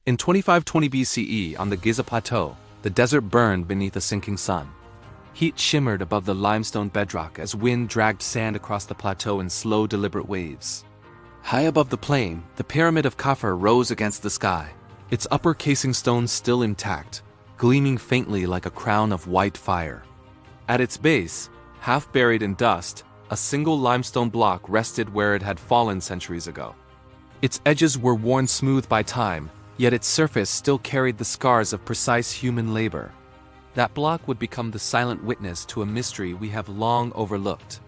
In 2520 BCE, on the Giza Plateau, the desert burned beneath a sinking sun. Heat shimmered above the limestone bedrock as wind dragged sand across the plateau in slow, deliberate waves. High above the plain, the Pyramid of Khafre rose against the sky, its upper casing stones still intact, gleaming faintly like a crown of white fire. At its base, half buried in dust, a single limestone block rested where it had fallen centuries ago. Its edges were worn smooth by time, yet its surface still carried the scars of precise human labor. That block would become the silent witness to a mystery we have long overlooked.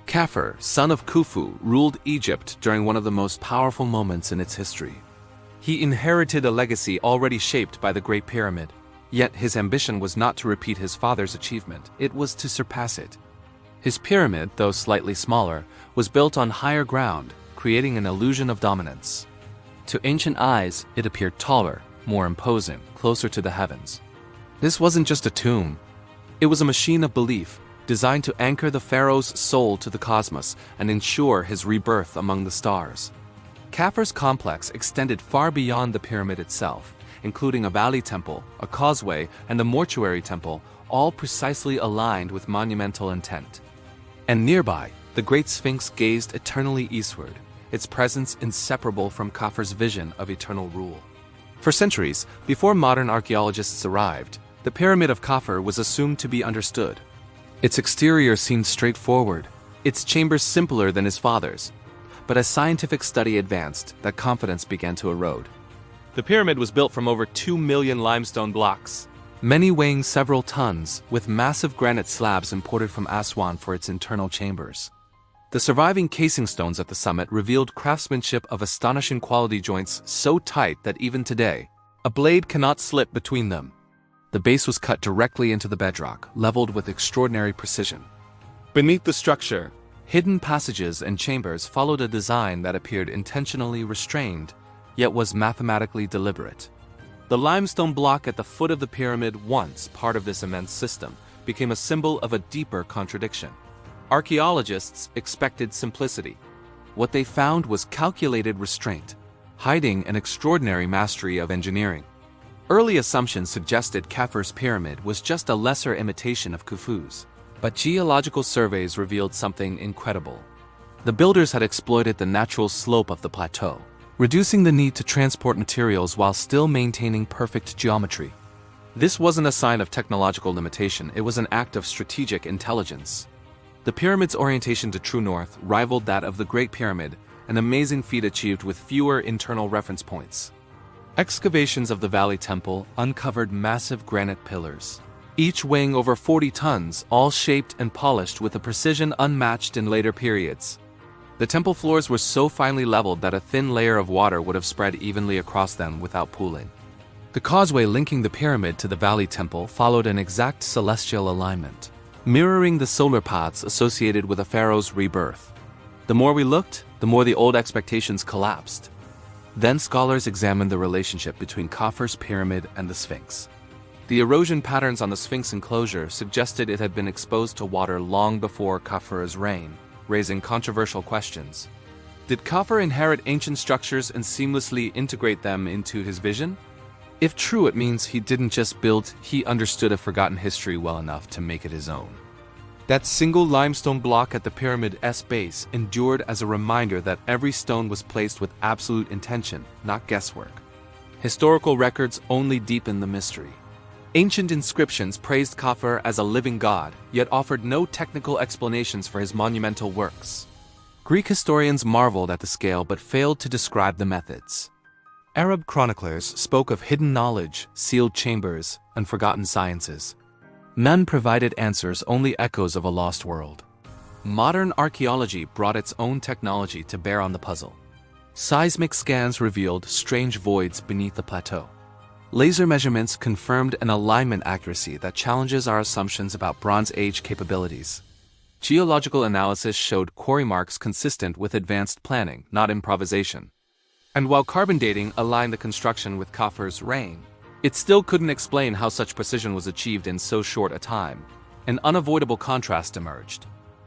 Khafre, son of Khufu, ruled Egypt during one of the most powerful moments in its history. He inherited a legacy already shaped by the Great Pyramid, yet his ambition was not to repeat his father's achievement, it was to surpass it. His pyramid, though slightly smaller, was built on higher ground, creating an illusion of dominance. To ancient eyes, it appeared taller, more imposing, closer to the heavens. This wasn't just a tomb. It was a machine of belief, designed to anchor the pharaoh's soul to the cosmos and ensure his rebirth among the stars. Khafre's complex extended far beyond the pyramid itself, including a valley temple, a causeway, and a mortuary temple, all precisely aligned with monumental intent. And nearby, the Great Sphinx gazed eternally eastward, its presence inseparable from Khafre's vision of eternal rule. For centuries, before modern archaeologists arrived, the Pyramid of Khafre was assumed to be understood. Its exterior seemed straightforward, its chambers simpler than his father's. But as scientific study advanced, that confidence began to erode. The pyramid was built from over 2 million limestone blocks, many weighing several tons, with massive granite slabs imported from Aswan for its internal chambers. The surviving casing stones at the summit revealed craftsmanship of astonishing quality, joints so tight that even today, a blade cannot slip between them. The base was cut directly into the bedrock, leveled with extraordinary precision. Beneath the structure, hidden passages and chambers followed a design that appeared intentionally restrained, yet was mathematically deliberate. The limestone block at the foot of the pyramid, once part of this immense system, became a symbol of a deeper contradiction. Archaeologists expected simplicity. What they found was calculated restraint, hiding an extraordinary mastery of engineering. Early assumptions suggested Khafre's pyramid was just a lesser imitation of Khufu's, but geological surveys revealed something incredible. The builders had exploited the natural slope of the plateau, reducing the need to transport materials while still maintaining perfect geometry. This wasn't a sign of technological limitation, it was an act of strategic intelligence. The pyramid's orientation to true north rivaled that of the Great Pyramid, an amazing feat achieved with fewer internal reference points. Excavations of the Valley Temple uncovered massive granite pillars, each weighing over 40 tons, all shaped and polished with a precision unmatched in later periods. The temple floors were so finely leveled that a thin layer of water would have spread evenly across them without pooling. The causeway linking the pyramid to the Valley Temple followed an exact celestial alignment, mirroring the solar paths associated with a pharaoh's rebirth. The more we looked, the more the old expectations collapsed. Then scholars examined the relationship between Khafre's pyramid and the Sphinx. The erosion patterns on the Sphinx enclosure suggested it had been exposed to water long before Khafre's reign, raising controversial questions. Did Khafre inherit ancient structures and seamlessly integrate them into his vision? If true, it means he didn't just build, he understood a forgotten history well enough to make it his own. That single limestone block at the pyramid's base endured as a reminder that every stone was placed with absolute intention, not guesswork. Historical records only deepen the mystery. Ancient inscriptions praised Khafre as a living god, yet offered no technical explanations for his monumental works. Greek historians marveled at the scale but failed to describe the methods. Arab chroniclers spoke of hidden knowledge, sealed chambers, and forgotten sciences. None provided answers, only echoes of a lost world. Modern archaeology brought its own technology to bear on the puzzle. Seismic scans revealed strange voids beneath the plateau. Laser measurements confirmed an alignment accuracy that challenges our assumptions about Bronze Age capabilities. Geological analysis showed quarry marks consistent with advanced planning, not improvisation. And while carbon dating aligned the construction with Khafre's reign, it still couldn't explain how such precision was achieved in so short a time. An unavoidable contrast emerged.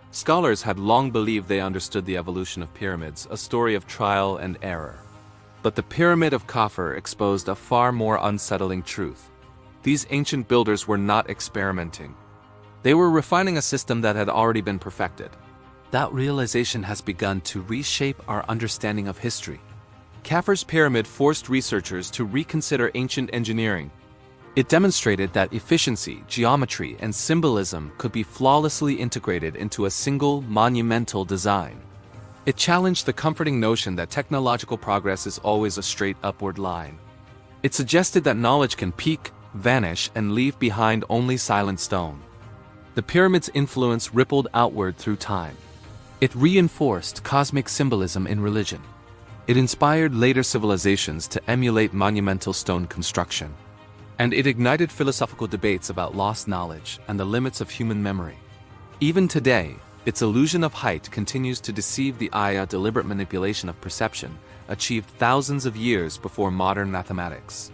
Scholars had long believed they understood the evolution of pyramids, a story of trial and error. But the Pyramid of Khafre exposed a far more unsettling truth. These ancient builders were not experimenting. They were refining a system that had already been perfected. That realization has begun to reshape our understanding of history. Khafre's pyramid forced researchers to reconsider ancient engineering. It demonstrated that efficiency, geometry, and symbolism could be flawlessly integrated into a single, monumental design. It challenged the comforting notion that technological progress is always a straight upward line. It suggested that knowledge can peak, vanish, and leave behind only silent stone. The pyramid's influence rippled outward through time. It reinforced cosmic symbolism in religion. It inspired later civilizations to emulate monumental stone construction. And it ignited philosophical debates about lost knowledge and the limits of human memory. Even today, its illusion of height continues to deceive the eye, a deliberate manipulation of perception, achieved thousands of years before modern mathematics.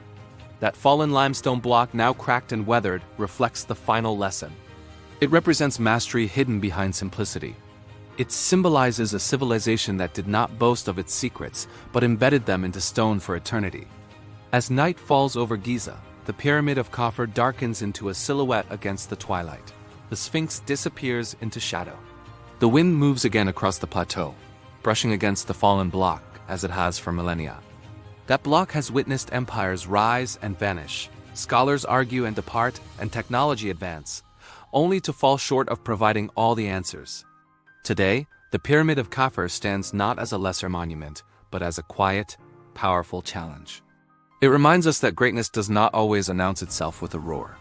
That fallen limestone block, now cracked and weathered, reflects the final lesson. It represents mastery hidden behind simplicity. It symbolizes a civilization that did not boast of its secrets, but embedded them into stone for eternity. As night falls over Giza, the Pyramid of Khafre darkens into a silhouette against the twilight. The Sphinx disappears into shadow. The wind moves again across the plateau, brushing against the fallen block as it has for millennia. That block has witnessed empires rise and vanish, scholars argue and depart, and technology advance, only to fall short of providing all the answers. Today, the Pyramid of Khafre stands not as a lesser monument, but as a quiet, powerful challenge. It reminds us that greatness does not always announce itself with a roar.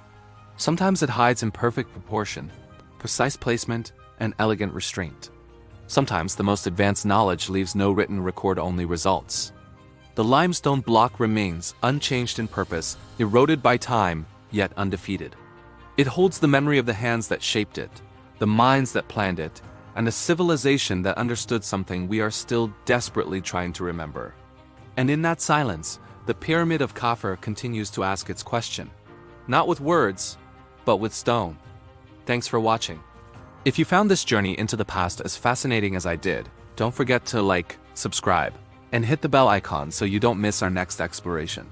Sometimes it hides in perfect proportion, precise placement, and elegant restraint. Sometimes the most advanced knowledge leaves no written record, only results. The limestone block remains unchanged in purpose, eroded by time, yet undefeated. It holds the memory of the hands that shaped it, the minds that planned it, and a civilization that understood something we are still desperately trying to remember. And in that silence, the Pyramid of Khafre continues to ask its question. Not with words, but with stone. Thanks for watching. If you found this journey into the past as fascinating as I did, don't forget to like, subscribe, and hit the bell icon so you don't miss our next exploration.